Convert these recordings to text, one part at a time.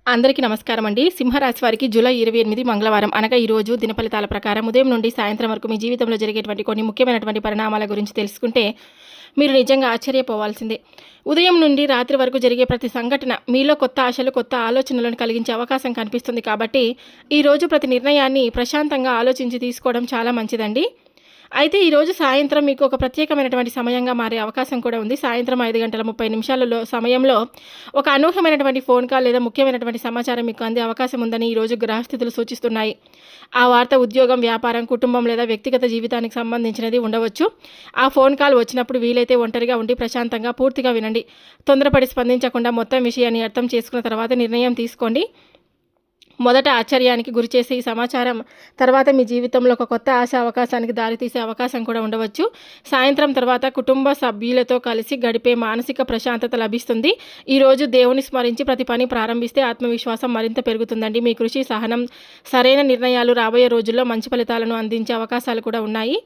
అందరికీ నమస్కారం అండి. సింహరాశి వారికి జూలై 28 మంగళవారం అనగా ఈరోజు దినఫలితాల ప్రకారం ఉదయం నుండి సాయంత్రం వరకు మీ జీవితంలో జరిగేటువంటి కొన్ని ముఖ్యమైనటువంటి పరిణామాల గురించి తెలుసుకుంటే మీరు నిజంగా ఆశ్చర్యపోవాల్సిందే. ఉదయం నుండి రాత్రి వరకు జరిగే ప్రతి సంఘటన మీలో కొత్త ఆశలు, కొత్త ఆలోచనలను కలిగించే అవకాశం కనిపిస్తుంది. కాబట్టి ఈరోజు ప్రతి నిర్ణయాన్ని ప్రశాంతంగా ఆలోచించి తీసుకోవడం చాలా మంచిదండి. అయితే ఈరోజు సాయంత్రం మీకు ఒక ప్రత్యేకమైనటువంటి సమయంగా మారే అవకాశం కూడా ఉంది. సాయంత్రం 5:30 సమయంలో ఒక అనూహ్యమైనటువంటి ఫోన్ కాల్ లేదా ముఖ్యమైనటువంటి సమాచారం మీకు అందే అవకాశం ఉందని ఈరోజు గ్రహస్థితులు సూచిస్తున్నాయి. ఆ వార్త ఉద్యోగం, వ్యాపారం, కుటుంబం లేదా వ్యక్తిగత జీవితానికి సంబంధించినది ఉండవచ్చు. ఆ ఫోన్ కాల్ వచ్చినప్పుడు వీలైతే ఒంటరిగా ఉండి ప్రశాంతంగా పూర్తిగా వినండి. తొందరపడి స్పందించకుండా మొత్తం విషయాన్ని అర్థం చేసుకున్న తర్వాత నిర్ణయం తీసుకోండి. మొదట ఆశ్చర్యానికి గురిచేసే ఈ సమాచారం తర్వాత మీ జీవితంలో ఒక కొత్త ఆశ అవకాశానికి దారితీసే అవకాశం కూడా ఉండవచ్చు. సాయంత్రం తర్వాత కుటుంబ సభ్యులతో కలిసి గడిపే మానసిక ప్రశాంతత లభిస్తుంది. ఈరోజు దేవుని స్మరించి ప్రతి పని ప్రారంభిస్తే ఆత్మవిశ్వాసం మరింత పెరుగుతుందండి. మీ కృషి, సహనం, సరైన నిర్ణయాలు రాబోయే రోజుల్లో మంచి ఫలితాలను అందించే అవకాశాలు కూడా ఉన్నాయి.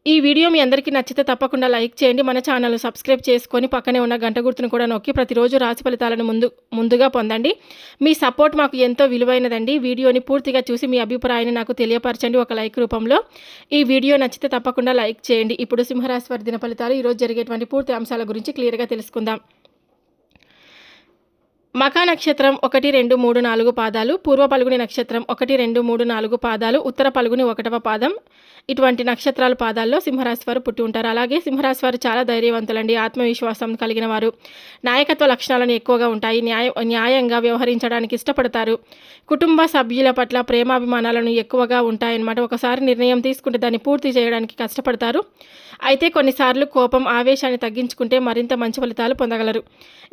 ఈ వీడియో మీ అందరికీ నచ్చితే తప్పకుండా లైక్ చేయండి. మన ఛానల్ సబ్స్క్రైబ్ చేసుకొని పక్కనే ఉన్న గంట గుర్తును కూడా నొక్కి ప్రతిరోజు రాశి ఫలితాలను ముందుగా పొందండి. మీ సపోర్ట్ మాకు ఎంతో విలువైనదండి. వీడియోని పూర్తిగా చూసి మీ అభిప్రాయాన్ని నాకు తెలియపరచండి ఒక లైక్ రూపంలో. ఈ వీడియో నచ్చితే తప్పకుండా లైక్ చేయండి. ఇప్పుడు సింహరాశి వారి దిన ఫలితాలు ఈరోజు జరిగేటువంటి పూర్తి అంశాల గురించి క్లియర్గా తెలుసుకుందాం. మఖా నక్షత్రం 1, 2, 3, 4 పాదాలు, పూర్వ పలుగుని నక్షత్రం 1, 2, 3, 4 పాదాలు, ఉత్తర పలుగుని 1వ పాదం, ఇటువంటి నక్షత్రాల పాదాల్లో సింహరాశి వారు పుట్టి ఉంటారు. అలాగే సింహరాశి వారు చాలా ధైర్యవంతులండి, ఆత్మవిశ్వాసం కలిగిన వారు, నాయకత్వ లక్షణాలను ఎక్కువగా ఉంటాయి, న్యాయంగా వ్యవహరించడానికి ఇష్టపడతారు, కుటుంబ సభ్యుల పట్ల ప్రేమాభిమానాలను ఎక్కువగా ఉంటాయన్నమాట. ఒకసారి నిర్ణయం తీసుకుంటే దాన్ని పూర్తి చేయడానికి కష్టపడతారు. అయితే కొన్నిసార్లు కోపం, ఆవేశాన్ని తగ్గించుకుంటే మరింత మంచి ఫలితాలు పొందగలరు.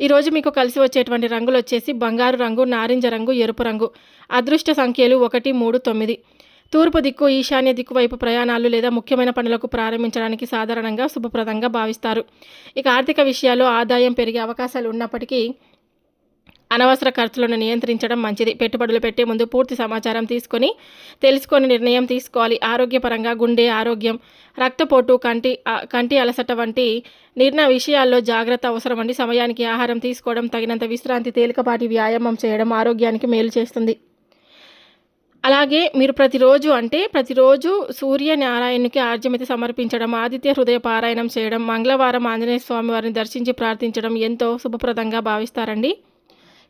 ఈరోజు మీకు కలిసి వచ్చేటువంటి రంగులు వచ్చేసి బంగారు రంగు, నారింజ రంగు, ఎరుపు రంగు. అదృష్ట సంఖ్యలు 1, 3, 9. తూర్పు దిక్కు, ఈశాన్య దిక్కు వైపు ప్రయాణాలు లేదా ముఖ్యమైన పనులకు ప్రారంభించడానికి సాధారణంగా శుభప్రదంగా భావిస్తారు. ఇక ఆర్థిక విషయాల్లో ఆదాయం పెరిగే అవకాశాలు ఉన్నప్పటికీ అనవసర ఖర్చులను నియంత్రించడం మంచిది. పెట్టుబడులు పెట్టే ముందు పూర్తి సమాచారం తెలుసుకొని నిర్ణయం తీసుకోవాలి. ఆరోగ్యపరంగా గుండె ఆరోగ్యం, రక్తపోటు, కంటి అలసట వంటి విషయాల్లో జాగ్రత్త అవసరమండి. సమయానికి ఆహారం తీసుకోవడం, తగినంత విశ్రాంతి, తేలికపాటి వ్యాయామం చేయడం ఆరోగ్యానికి మేలు చేస్తుంది. అలాగే మీరు ప్రతిరోజు సూర్యనారాయణునికి ఆర్జమితి సమర్పించడం, ఆదిత్య హృదయ పారాయణం చేయడం, మంగళవారం ఆంజనేయ స్వామి వారిని దర్శించి ప్రార్థించడం ఎంతో శుభప్రదంగా భావిస్తారండి.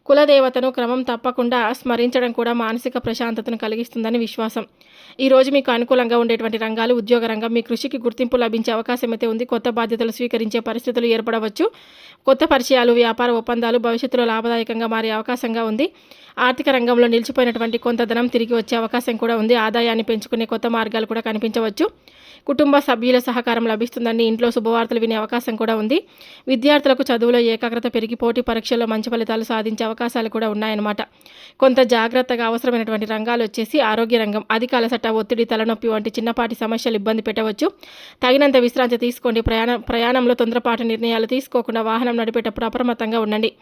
కులదేవతను క్రమం తప్పకుండా స్మరించడం కూడా మానసిక ప్రశాంతతను కలిగిస్తుందని విశ్వాసం. ఈరోజు మీకు అనుకూలంగా ఉండేటువంటి రంగాలు ఉద్యోగ రంగం. మీ కృషికి గుర్తింపు లభించే అవకాశం అయితే ఉంది. కొత్త బాధ్యతలు స్వీకరించే పరిస్థితులు ఏర్పడవచ్చు. కొత్త పరిచయాలు, వ్యాపార ఒప్పందాలు భవిష్యత్తులో లాభదాయకంగా మారే అవకాశంగా ఉంది. ఆర్థిక రంగంలో నిలిచిపోయినటువంటి కొంత ధనం తిరిగి వచ్చే అవకాశం కూడా ఉంది. ఆదాయాన్ని పెంచుకునే కొత్త మార్గాలు కూడా కనిపించవచ్చు. కుటుంబ సభ్యుల సహకారం లభిస్తుందని ఇంట్లో శుభవార్తలు వినే అవకాశం కూడా ఉంది. విద్యార్థులకు చదువులో ఏకాగ్రత పెరిగి పోటీ పరీక్షల్లో మంచి ఫలితాలు సాధించే అవకాశాలు కూడా ఉన్నాయన్నమాట. కొంత జాగ్రత్తగా అవసరమైనటువంటి రంగాలు వచ్చేసి ఆరోగ్య రంగం. అధిక అలసట, ఒత్తిడి, తలనొప్పి వంటి చిన్నపాటి సమస్యలు ఇబ్బంది పెట్టవచ్చు. తగినంత విశ్రాంతి తీసుకోండి. ప్రయాణంలో తొందరపాటు నిర్ణయాలు తీసుకోకుండా వాహనం నడిపేటప్పుడు అప్రమత్తంగా ఉండండి.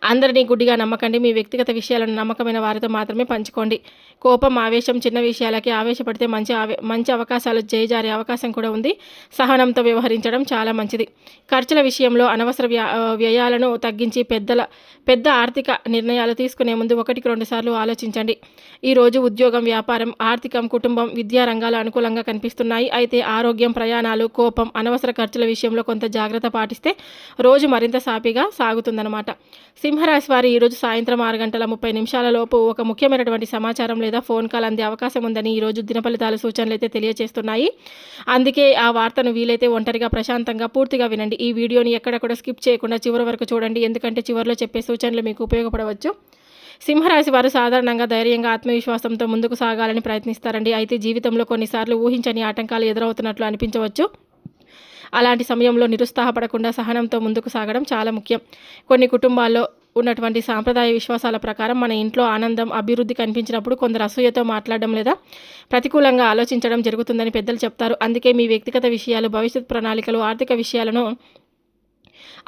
అందరినీ గుడ్డిగా నమ్మకండి. మీ వ్యక్తిగత విషయాలను నమ్మకమైన వారితో మాత్రమే పంచుకోండి. కోపం, ఆవేశం చిన్న విషయాలకే ఆవేశపడితే మంచి అవకాశాలు చేజారే అవకాశం కూడా ఉంది. సహనంతో వ్యవహరించడం చాలా మంచిది. ఖర్చుల విషయంలో అనవసర వ్యయాలను తగ్గించి పెద్ద ఆర్థిక నిర్ణయాలు తీసుకునే ముందు 1-2 సార్లు ఆలోచించండి. ఈరోజు ఉద్యోగం, వ్యాపారం, ఆర్థికం, కుటుంబం, విద్యా రంగాలు అనుకూలంగా కనిపిస్తున్నాయి. అయితే ఆరోగ్యం, ప్రయాణాలు, కోపం, అనవసర ఖర్చుల విషయంలో కొంత జాగ్రత్త పాటిస్తే రోజు మరింత సాఫీగా సాగుతుందన్నమాట. సింహరాశి వారు ఈరోజు సాయంత్రం 6:30 లోపు ఒక ముఖ్యమైనటువంటి సమాచారం లేదా ఫోన్ కాల్ అందే అవకాశం ఉందని ఈరోజు దిన ఫలితాల సూచనలు అయితే తెలియజేస్తున్నాయి. అందుకే ఆ వార్తను వీలైతే ఒంటరిగా ప్రశాంతంగా పూర్తిగా వినండి. ఈ వీడియోని ఎక్కడ కూడా స్కిప్ చేయకుండా చివరి వరకు చూడండి. ఎందుకంటే చివరిలో చెప్పే సూచనలు మీకు ఉపయోగపడవచ్చు. సింహరాశి వారు సాధారణంగా ధైర్యంగా, ఆత్మవిశ్వాసంతో ముందుకు సాగాలని ప్రయత్నిస్తారండి. అయితే జీవితంలో కొన్నిసార్లు ఊహించని ఆటంకాలు ఎదురవుతున్నట్లు అనిపించవచ్చు. అలాంటి సమయంలో నిరుత్సాహపడకుండా సహనంతో ముందుకు సాగడం చాలా ముఖ్యం. కొన్ని కుటుంబాల్లో ఉన్నటువంటి సాంప్రదాయ విశ్వాసాల ప్రకారం మన ఇంట్లో ఆనందం, అభివృద్ధి కనిపించినప్పుడు కొందరు అసూయతో మాట్లాడడం లేదా ప్రతికూలంగా ఆలోచించడం జరుగుతుందని పెద్దలు చెప్తారు. అందుకే మీ వ్యక్తిగత విషయాలు, భవిష్యత్ ప్రణాళికలు, ఆర్థిక విషయాలను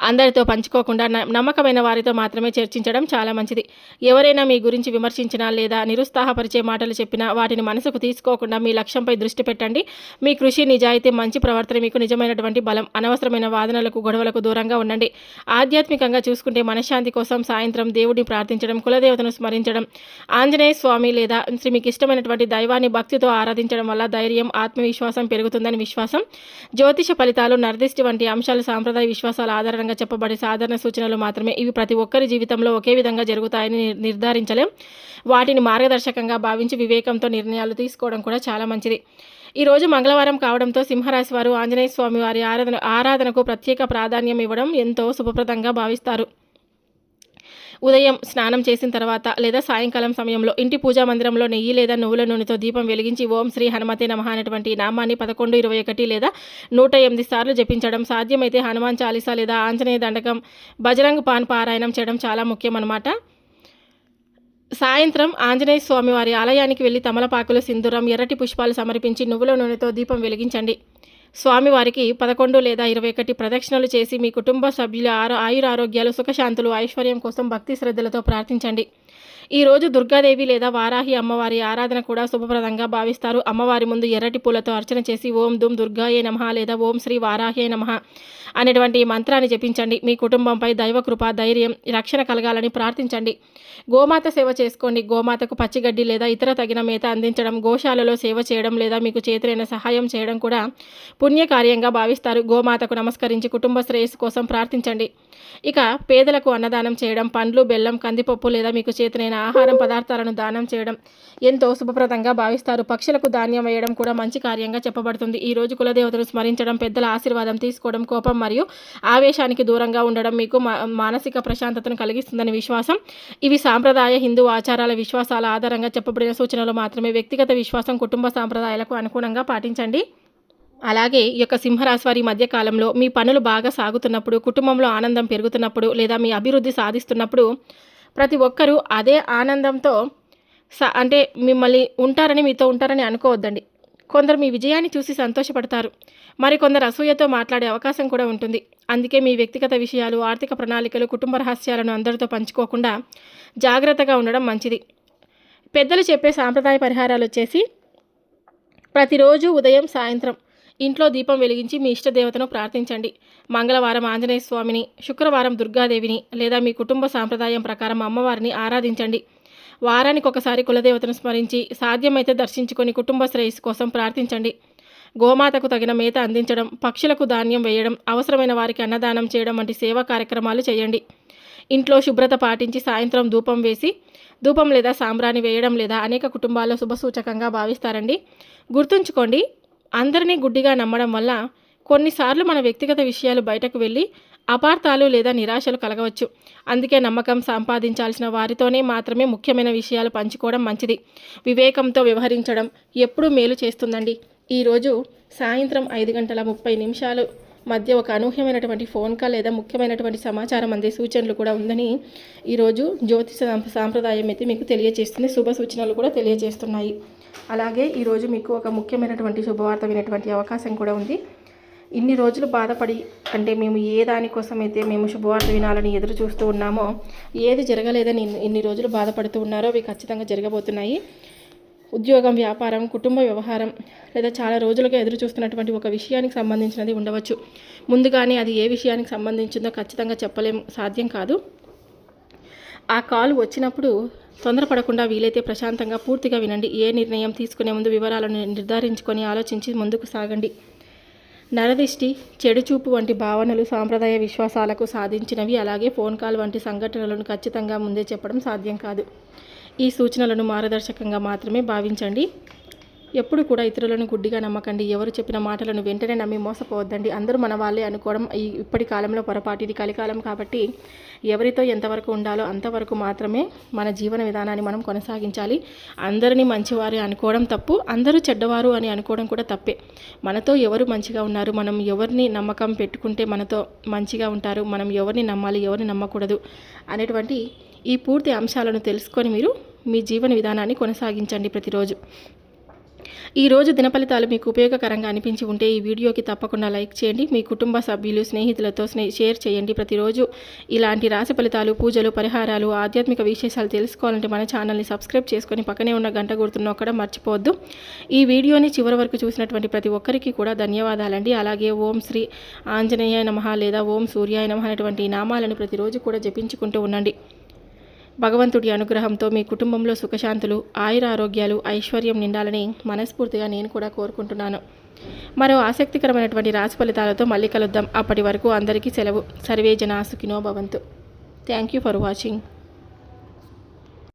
అందరితో పంచుకోకుండా నమ్మకమైన వారితో మాత్రమే చర్చించడం చాలా మంచిది. ఎవరైనా మీ గురించి విమర్శించినా లేదా నిరుత్సాహపరిచే మాటలు చెప్పినా వాటిని మనసుకు తీసుకోకుండా మీ లక్ష్యంపై దృష్టి పెట్టండి. మీ కృషి, నిజాయితీ, మంచి ప్రవర్తన మీకు నిజమైనటువంటి బలం. అనవసరమైన వాదనలకు, గొడవలకు దూరంగా ఉండండి. ఆధ్యాత్మికంగా చూసుకుంటే మనశ్శాంతి కోసం సాయంత్రం దేవుడిని ప్రార్థించడం, కులదేవతను స్మరించడం, ఆంజనేయ స్వామి లేదా మీకు ఇష్టమైనటువంటి దైవాన్ని భక్తితో ఆరాధించడం వల్ల ధైర్యం, ఆత్మవిశ్వాసం పెరుగుతుందని విశ్వాసం. జ్యోతిష ఫలితాలు, నరదిష్టి వంటి అంశాలు సాంప్రదాయ విశ్వాసాల ఆధారంగా చెప్పబడే సాధారణ సూచనలు మాత్రమే. ఇవి ప్రతి ఒక్కరి జీవితంలో ఒకే విధంగా జరుగుతాయని నిర్ధారించలేం. వాటిని మార్గదర్శకంగా భావించి వివేకంతో నిర్ణయాలు తీసుకోవడం కూడా చాలా మంచిది. ఈరోజు మంగళవారం కావడంతో సింహరాశి వారు ఆంజనేయ స్వామి వారి ఆరాధనకు ప్రత్యేక ప్రాధాన్యం ఇవ్వడం ఎంతో శుభప్రదంగా భావిస్తారు. ఉదయం స్నానం చేసిన తర్వాత లేదా సాయంకాలం సమయంలో ఇంటి పూజా మందిరంలో నెయ్యి లేదా నువ్వుల నూనెతో దీపం వెలిగించి ఓం శ్రీ హనుమతే నమః అనేటువంటి నామాన్ని 11, 21 లేదా 108 సార్లు జపించడం, సాధ్యమైతే హనుమాన్ చాలీసా లేదా ఆంజనేయ దండకం, బజరంగ్ పాన్ పారాయణం చేయడం చాలా ముఖ్యం అన్నమాట. సాయంత్రం ఆంజనేయ స్వామి వారి ఆలయానికి వెళ్ళి తమలపాకులు, సింధూరం, ఎర్రటి పుష్పాలు సమర్పించి నువ్వుల నూనెతో దీపం వెలిగించండి. స్వామివారికి 11 లేదా 21 ప్రదక్షిణలు చేసి మీ కుటుంబ సభ్యుల ఆయురారోగ్యాలు, సుఖశాంతులు, ఐశ్వర్యం కోసం భక్తి శ్రద్ధలతో ప్రార్థించండి. ఈరోజు దుర్గాదేవి లేదా వారాహి అమ్మవారి ఆరాధన కూడా శుభప్రదంగా భావిస్తారు. అమ్మవారి ముందు ఎర్రటి పూలతో అర్చన చేసి ఓం దుమ్ దుర్గాయే నమః లేదా ఓం శ్రీ వారాహే నమః అనేటువంటి మంత్రాన్ని జపించండి. మీ కుటుంబంపై దైవకృప, ధైర్యం, రక్షణ కలగాలని ప్రార్థించండి. గోమాత సేవ చేసుకోండి. గోమాతకు పచ్చిగడ్డి లేదా ఇతర తగిన మేత అందించడం, గోశాలలో సేవ చేయడం లేదా మీకు చేతులైన సహాయం చేయడం కూడా పుణ్యకార్యంగా భావిస్తారు. గోమాతకు నమస్కరించి కుటుంబ శ్రేయస్సు కోసం ప్రార్థించండి. ఇక పేదలకు అన్నదానం చేయడం, పండ్లు, బెల్లం, కందిపప్పు లేదా మీకు చేతనైన ఆహారం పదార్థాలను దానం చేయడం ఎంతో శుభప్రదంగా భావిస్తారు. పక్షులకు ధాన్యం వేయడం కూడా మంచి కార్యంగా చెప్పబడుతుంది. ఈ రోజు కులదేవతను స్మరించడం, పెద్దల ఆశీర్వాదం తీసుకోవడం, కోపం మరియు ఆవేశానికి దూరంగా ఉండడం మీకు మానసిక ప్రశాంతతను కలిగిస్తుందని విశ్వాసం. ఇవి సాంప్రదాయ హిందూ ఆచారాల విశ్వాసాల ఆధారంగా చెప్పబడిన సూచనలు మాత్రమే. వ్యక్తిగత విశ్వాసం, కుటుంబ సాంప్రదాయాలకు అనుగుణంగా పాటించండి. అలాగే ఈ యొక్క సింహరాశి వారి మధ్యకాలంలో మీ పనులు బాగా సాగుతున్నప్పుడు, కుటుంబంలో ఆనందం పెరుగుతున్నప్పుడు లేదా మీ అభివృద్ధి సాధిస్తున్నప్పుడు ప్రతి ఒక్కరూ అదే ఆనందంతో అంటే మిమ్మల్ని మీతో ఉంటారని అనుకోవద్దండి. కొందరు మీ విజయాన్ని చూసి సంతోషపడతారు, మరికొందరు అసూయతో మాట్లాడే అవకాశం కూడా ఉంటుంది. అందుకే మీ వ్యక్తిగత విషయాలు, ఆర్థిక ప్రణాళికలు, కుటుంబ రహస్యాలను అందరితో పంచుకోకుండా జాగ్రత్తగా ఉండడం మంచిది. పెద్దలు చెప్పే సాంప్రదాయ పరిహారాలు వచ్చేసి ప్రతిరోజు ఉదయం, సాయంత్రం ఇంట్లో దీపం వెలిగించి మీ ఇష్టదేవతను ప్రార్థించండి. మంగళవారం ఆంజనేయ స్వామిని, శుక్రవారం దుర్గాదేవిని లేదా మీ కుటుంబ సాంప్రదాయం ప్రకారం అమ్మవారిని ఆరాధించండి. వారానికి ఒకసారి కులదేవతను స్మరించి సాధ్యమైతే దర్శించుకొని కుటుంబ శ్రేయస్సు కోసం ప్రార్థించండి. గోమాతకు తగిన మేత అందించడం, పక్షులకు ధాన్యం వేయడం, అవసరమైన వారికి అన్నదానం చేయడం వంటి సేవా కార్యక్రమాలు చేయండి. ఇంట్లో శుభ్రత పాటించి సాయంత్రం ధూపం లేదా సాంబ్రాణి వేయడం లేదా అనేక కుటుంబాల్లో శుభసూచకంగా భావిస్తారండి. గుర్తుంచుకోండి, అందరినీ గుడ్డిగా నమ్మడం వల్ల కొన్నిసార్లు మన వ్యక్తిగత విషయాలు బయటకు వెళ్ళి అపార్థాలు లేదా నిరాశలు కలగవచ్చు. అందుకే నమ్మకం సంపాదించాల్సిన వారితోనే మాత్రమే ముఖ్యమైన విషయాలు పంచుకోవడం మంచిది. వివేకంతో వ్యవహరించడం ఎప్పుడూ మేలు చేస్తుందండి. ఈరోజు సాయంత్రం 5:30 మధ్య ఒక అనూహ్యమైనటువంటి ఫోన్ కాల్ లేదా ముఖ్యమైనటువంటి సమాచారం అందే సూచనలు కూడా ఉందని ఈరోజు జ్యోతిష సాంప్రదాయం అయితే మీకు తెలియజేస్తుంది. శుభ సూచనలు కూడా తెలియజేస్తున్నాయి. అలాగే ఈరోజు మీకు ఒక ముఖ్యమైనటువంటి శుభవార్త వినేటువంటి అవకాశం కూడా ఉంది. ఇన్ని రోజులు బాధపడి అంటే మేము ఏ దానికోసం అయితే మేము శుభవార్త వినాలని ఎదురు చూస్తూ ఉన్నామో, ఏది జరగలేదని ఇన్ని రోజులు బాధపడుతూ ఉన్నారో అవి ఖచ్చితంగా జరగబోతున్నాయి. ఉద్యోగం, వ్యాపారం, కుటుంబ వ్యవహారం లేదా చాలా రోజులుగా ఎదురు చూస్తున్నటువంటి ఒక విషయానికి సంబంధించినది ఉండవచ్చు. ముందుగానే అది ఏ విషయానికి సంబంధించిందో ఖచ్చితంగా సాధ్యం కాదు. ఆ కాల్ వచ్చినప్పుడు తొందరపడకుండా వీలైతే ప్రశాంతంగా పూర్తిగా వినండి. ఏ నిర్ణయం తీసుకునే ముందు వివరాలను నిర్ధారించుకొని ఆలోచించి ముందుకు సాగండి. నరదిష్టి, చెడుచూపు వంటి భావనలు సాంప్రదాయ విశ్వాసాలకు సాధించినవి. అలాగే ఫోన్ కాల్ వంటి సంఘటనలను ఖచ్చితంగా ముందే చెప్పడం సాధ్యం కాదు. ఈ సూచనలను మార్గదర్శకంగా మాత్రమే భావించండి. ఎప్పుడు కూడా ఇతరులను గుడ్డిగా నమ్మకండి. ఎవరు చెప్పిన మాటలను వెంటనే నమ్మి మోసపోవద్దండి. అందరూ మన వాళ్ళే అనుకోవడం ఇప్పటి కాలంలో పొరపాటు. ఇది కలికాలం కాబట్టి ఎవరితో ఎంతవరకు ఉండాలో అంతవరకు మాత్రమే మన జీవన విధానాన్ని మనం కొనసాగించాలి. అందరినీ మంచివారు అనుకోవడం తప్పు, అందరూ చెడ్డవారు అని అనుకోవడం కూడా తప్పే. మనతో ఎవరు మంచిగా ఉన్నారు, మనం ఎవరిని నమ్మకం పెట్టుకుంటే మనతో మంచిగా ఉంటారు, మనం ఎవరిని నమ్మాలి, ఎవరిని నమ్మకూడదు అనేటువంటి ఈ పూర్తి అంశాలను తెలుసుకొని మీరు మీ జీవన విధానాన్ని కొనసాగించండి ప్రతిరోజు. ఈరోజు దినఫలితాలు మీకు ఉపయోగకరంగా అనిపించి ఉంటే ఈ వీడియోకి తప్పకుండా లైక్ చేయండి. మీ కుటుంబ సభ్యులు, స్నేహితులతో షేర్ చేయండి. ప్రతిరోజు ఇలాంటి రాశి ఫలితాలు, పూజలు, పరిహారాలు, ఆధ్యాత్మిక విశేషాలు తెలుసుకోవాలంటే మన ఛానల్ని సబ్స్క్రైబ్ చేసుకొని పక్కనే ఉన్న గంట గుర్తును నొక్కడం మర్చిపోవద్దు. ఈ వీడియోని చివరి వరకు చూసినటువంటి ప్రతి ఒక్కరికి కూడా ధన్యవాదాలండి. అలాగే ఓం శ్రీ ఆంజనేయ నమః లేదా ఓం సూర్యాయ నమః అనేటువంటి నామాలను ప్రతిరోజు కూడా జపించుకుంటూ ఉండండి. భగవంతుడి అనుగ్రహంతో మీ కుటుంబంలో సుఖశాంతులు, ఆయురారోగ్యాలు, ఐశ్వర్యం నిండాలని మనస్ఫూర్తిగా నేను కూడా కోరుకుంటున్నాను. మరో ఆసక్తికరమైనటువంటి రాశి ఫలితాలతో మళ్ళీ కలుద్దాం. అప్పటి వరకు అందరికీ సెలవు. సర్వే జనా సుఖినో భవంతు. Thank you for watching.